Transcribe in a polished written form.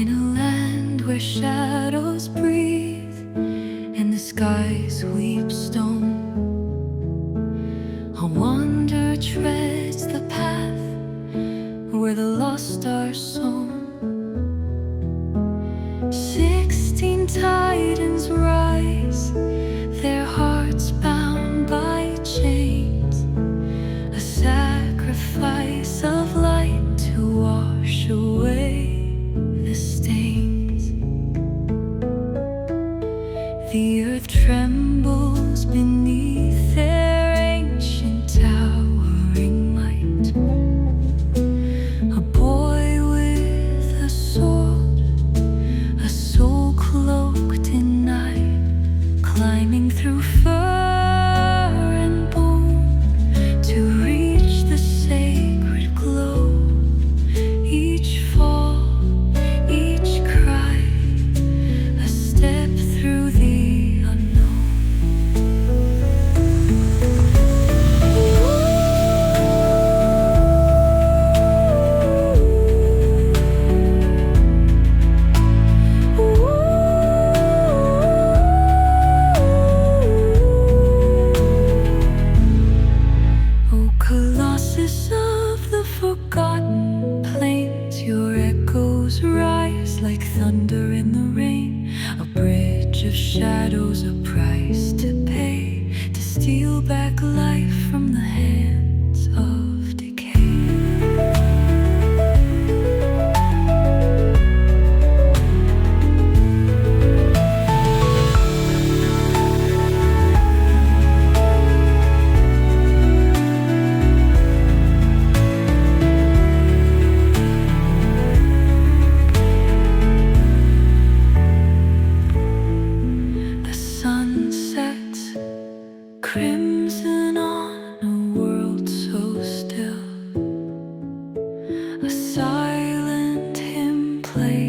in a land where shadows breathe and the sky sweeps stone. A wanderer treads the path where the lost are sown. 16 titans rise, their hearts bound by chains, a sacrifice of light to wash away the stains. The earth trembles beneath their ancient towering might. A boy with a sword, a soul cloaked in night, climbing through fur and bone to reach the sacred glow. Each fall, each cry, a step through the unknown. O Colossus of the forgotten plains, your echoes rise like thunder in the rain. A bridge of shadows, a price to pay, to steal back life from the hands of decay. The sun sets crimson on a world so still. A silent hymn plays